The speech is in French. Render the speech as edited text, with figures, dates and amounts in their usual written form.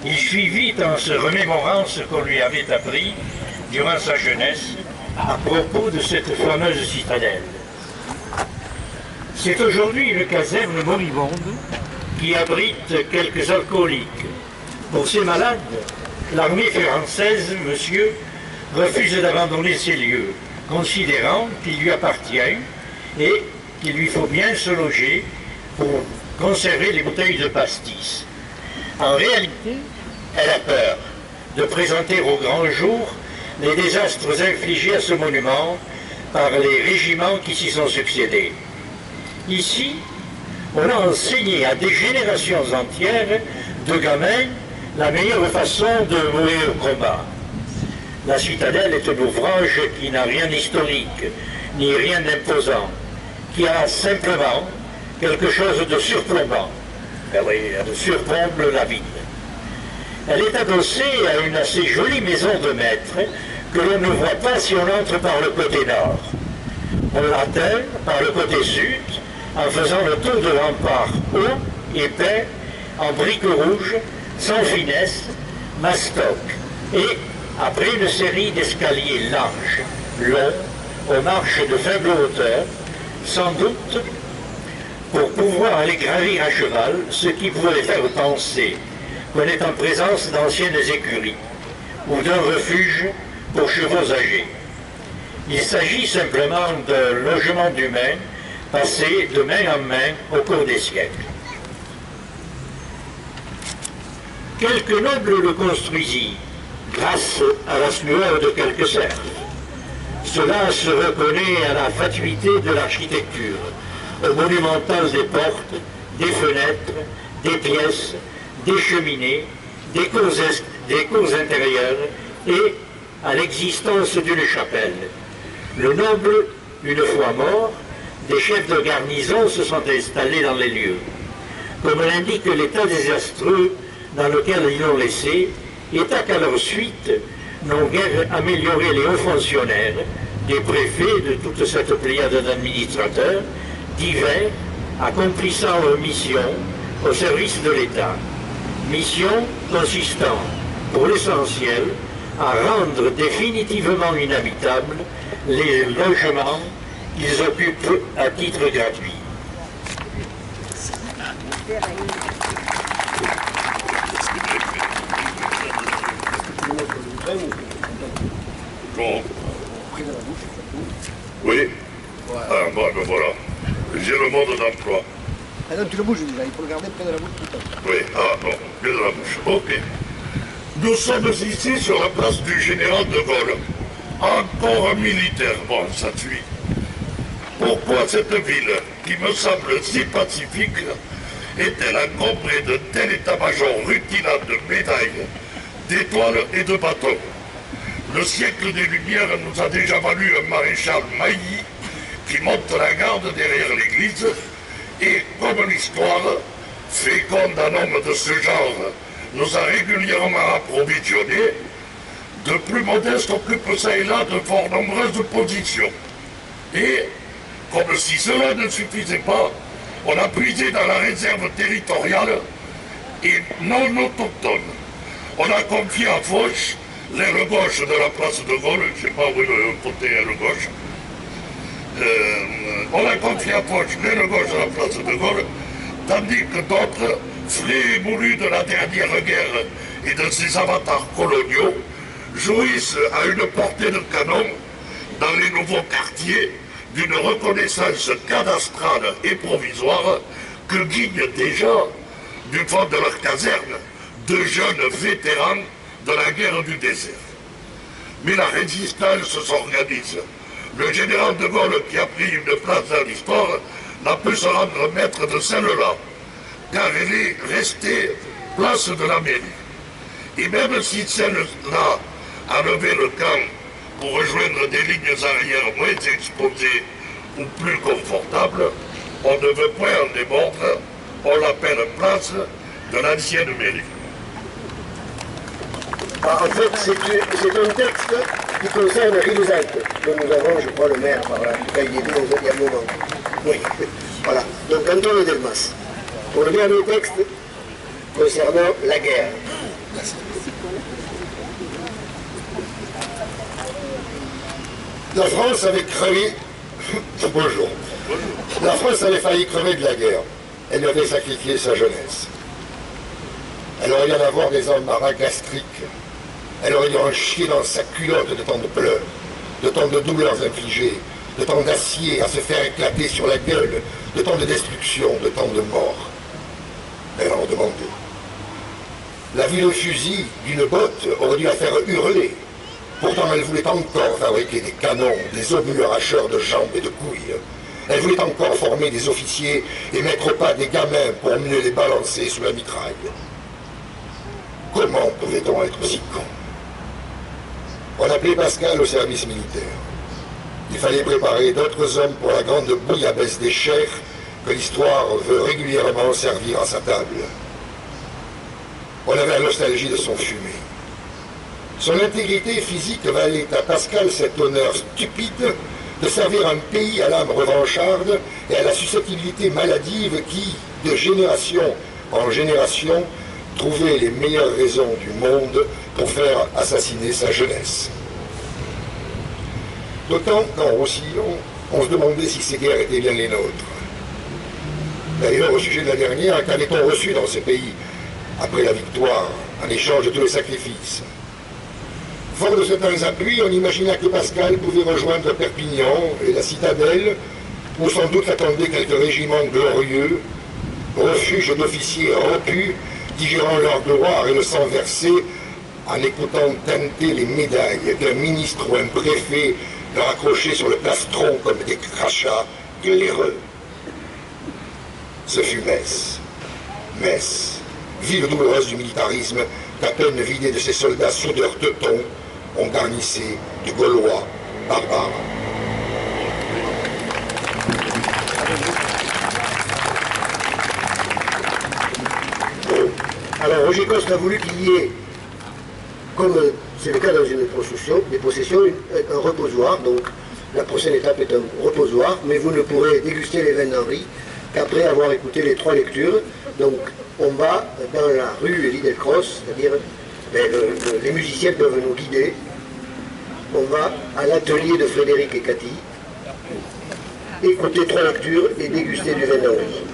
il suivit en se remémorant ce qu'on lui avait appris durant sa jeunesse à propos de cette fameuse citadelle. C'est aujourd'hui une caserne moribonde qui abrite quelques alcooliques. Pour ces malades, l'armée française, monsieur, refuse d'abandonner ces lieux, considérant qu'il lui appartient et qu'il lui faut bien se loger pour conserver les bouteilles de pastis. En réalité, elle a peur de présenter au grand jour les désastres infligés à ce monument par les régiments qui s'y sont succédés. Ici, on a enseigné à des générations entières de gamins la meilleure façon de mourir au combat. La citadelle est un ouvrage qui n'a rien d'historique, ni rien d'imposant, qui a simplement quelque chose de surplombant. Elle surplombe la ville. Elle est adossée à une assez jolie maison de maître que l'on ne voit pas si on entre par le côté nord. On l'atteint par le côté sud en faisant le tour de rempart haut et peint en briques rouges, sans finesse, mastoc, et après une série d'escaliers larges, longs, aux marches de faible hauteur, sans doute pour pouvoir aller gravir à cheval, ce qui pouvait faire penser qu'on est en présence d'anciennes écuries ou d'un refuge pour chevaux âgés. Il s'agit simplement d'un logement d'humains passé de main en main au cours des siècles. Quelques nobles le construisirent grâce à la sueur de quelques cerfs. Cela se reconnaît à la fatuité de l'architecture, au monumental des portes, des fenêtres, des pièces, des cheminées, des cours intérieures et à l'existence d'une chapelle. Le noble, une fois mort, des chefs de garnison se sont installés dans les lieux. Comme l'indique l'état désastreux dans lequel ils l'ont laissé, état qu'à leur suite n'ont guère amélioré les hauts fonctionnaires, des préfets de toute cette pléiade d'administrateurs, divers, accomplissant leur mission au service de l'État. Mission consistant, pour l'essentiel, à rendre définitivement inhabitables les logements qu'ils occupent à titre gratuit. Bon. Oui. Ah, bon, ben voilà. J'ai le mode d'emploi. Ah non, tu le bouges, il faut le garder près de la bouche tout le temps. Oui, ah bon, près de la bouche. Ok. Nous sommes ici sur la place du général de Gaulle. Encore un militaire, bon, ça suit. Pourquoi cette ville, qui me semble si pacifique, est-elle encombrée de tel état-major rutilant de médailles, d'étoiles et de bâtons? Le siècle des Lumières nous a déjà valu un maréchal Mailly qui monte la garde derrière l'église et, comme l'histoire, féconde en homme de ce genre, nous a régulièrement approvisionnés, de plus modestes occupent ça et là de fort nombreuses positions. Et, comme si cela ne suffisait pas, on a puisé dans la réserve territoriale et non autochtone. On a confié à Foch l'aile gauche de la place de Gaulle, je ne sais pas où est le côté aile gauche. On a confié à Foch l'aile gauche de la place de Gaulle, tandis que d'autres, flés et moulus de la dernière guerre et de ses avatars coloniaux, jouissent à une portée de canon dans les nouveaux quartiers d'une reconnaissance cadastrale et provisoire que guignent déjà, du fond de leur caserne, de jeunes vétérans de la guerre du désert. Mais la résistance s'organise. Le général de Gaulle, qui a pris une place dans l'histoire, n'a pu se rendre maître de celle-là, car elle est restée place de la mairie. Et même si celle-là a levé le camp pour rejoindre des lignes arrières moins exposées ou plus confortables, on ne veut point en démordre, on l'appelle place de l'ancienne mairie. En fait, c'est un texte qui concerne Rivesaltes, dont nous avons, je crois, le maire par là. En tout cas, il est venu il y a un moment. Oui, voilà. Donc, Antoine Delmas. Pour le dernier texte concernant la guerre. La France avait crevé. Bonjour. La France avait failli crever de la guerre. Elle avait sacrifié sa jeunesse. Elle aurait dû en avoir des embarras gastriques. Elle aurait dû en chier dans sa culotte de tant de pleurs, de tant de douleurs infligées, de tant d'acier à se faire éclater sur la gueule, de tant de destruction, de tant de morts. Elle en demandait. La ville au fusil d'une botte aurait dû la faire hurler. Pourtant, elle voulait encore fabriquer des canons, des obus arracheurs de jambes et de couilles. Elle voulait encore former des officiers et mettre au pas des gamins pour mieux les balancer sous la mitraille. Comment pouvait-on être si con? On appelait Pascal au service militaire. Il fallait préparer d'autres hommes pour la grande bouillabaisse des chefs que l'histoire veut régulièrement servir à sa table. On avait la nostalgie de son fumet. Son intégrité physique valait à Pascal cet honneur stupide de servir un pays à l'âme revancharde et à la susceptibilité maladive qui, de génération en génération, trouvait les meilleures raisons du monde pour faire assassiner sa jeunesse. D'autant qu'en Roussillon, on se demandait si ces guerres étaient bien les nôtres. D'ailleurs, au sujet de la dernière, qu'avait-on reçu dans ce pays après la victoire, en échange de tous les sacrifices? Fort de certains appuis, on imagina que Pascal pouvait rejoindre Perpignan et la citadelle, où sans doute attendaient quelques régiments glorieux, refuge d'officiers rompus, digérant leur gloire et le sang versé, en écoutant teinter les médailles qu'un ministre ou un préfet leur accrochait sur le plastron comme des crachats glaireux. Ce fut Metz. Metz, ville douloureuse du militarisme, qu'à peine vidée de ses soldats soudeurs teutons, on garnissait du Gaulois barbare. Alors Roger Coste a voulu qu'il y ait, comme c'est le cas dans une possession, un reposoir. Donc la prochaine étape est un reposoir, mais vous ne pourrez déguster les vins d'Henri qu'après avoir écouté les 3 lectures. Donc on va dans la rue Elie-Delcrosse, c'est-à-dire les musiciens peuvent nous guider. On va à l'atelier de Frédéric et Cathy, écouter 3 lectures et déguster du vin d'Henri.